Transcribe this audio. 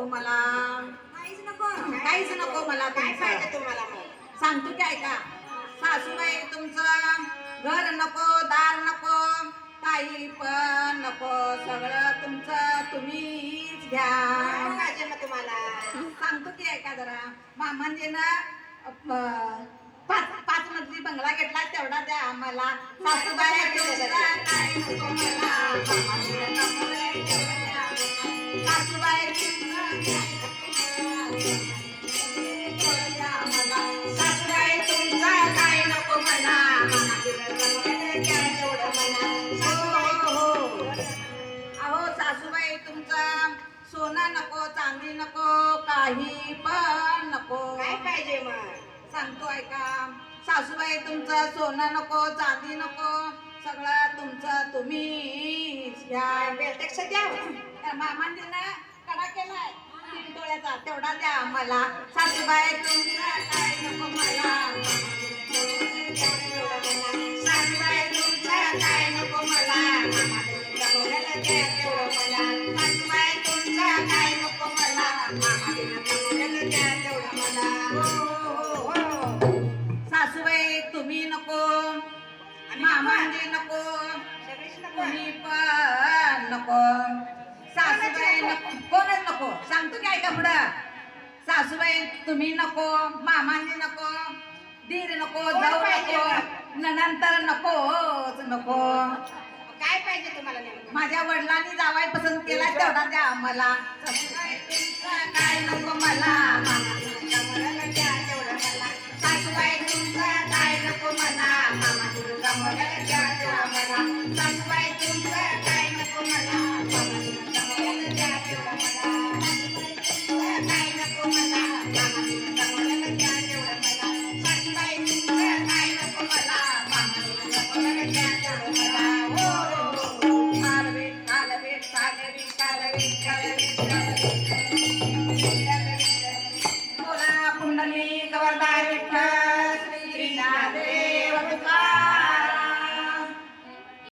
नको मला, काहीच नको. काहीच नको मला. काय तुमचं पाहिजे तुम्हाला मग? सांगतो की ऐका. सासूबाई तुमचं घर नको, दार नको, काही पण नको, सगळं तुमचं तुम्हीच घ्या. काय पाहिजे मग तुम्हाला? सांगतो की ऐका जरा. मामांजीनं पाच पाच मजली बंगला घेतला तेवढा द्या आम्हाला. सासूबाई तुमचं काय नको मला, मामांजीनं नको रे, तेवढं द्या आम्हाला. सासूबाई तुमचं काय नको मला, तेवढं द्या आम्हाला. सासूबाई तुमचं काय नको मला, मामांजीनं नको रे, तेवढं मला. हो, हो. अहो सासूबाई तुमचं सोनं नको, चांदी नको, काही पण नको. काय पाहिजे मग? सांगतो ऐका. सासूबाई तुमचं सोनं नको, चांदी नको, सगळं तुमचं तुम्हीच घ्या. प्रत्यक्ष द्या. त्या मामांजीनं कडा केलाय 3 तोळ्याचा, तेवढा द्या आम्हाला. सासूबाई तुमचं काय नको मला, सासूबाई तुमचं काय नको मला, मामाजीनं तेवढं मला. सासूबाई तुमचं काय नको मला, मामाजीनं द्या तेवढं मला. हो, हो. सासूबाई तुम्ही नको, मामांजी नको, सगळीच नको. तुम्ही पण नको. सासूबाई नको, कोणच नको. सांगतो की ऐका पुढं. सासूबाई तुम्ही नको, मामांजी नको, दीर नको, जाऊ नको, नंतर नकोच नको. काय पाहिजे तुम्हाला नेमकं? माझ्या वडिलांनी जावाई पसंत केला तेवढा द्या आम्हाला. सासूबाई तुमचं काय नको मला, मामाजीनं द्या तेवढं मला. सासूबाई तुमचं काय नको मला, मामाजीनं द्या तेवढं मला. सासूबाई तुमचं काय नको मला, मामाजीनं द्या तेवढं मला. सासूबाई तुमचं काय नको मला, मामाजीनं द्या तेवढं मला. सासूबाई तुमचं काय नको मला, मामाजीनं द्या तेवढं मला. हो, हो. कालवेट, कालवेट, कालवेट, कालवेट, कालवेट, कालवेट. बोला पुंडलिक वरदा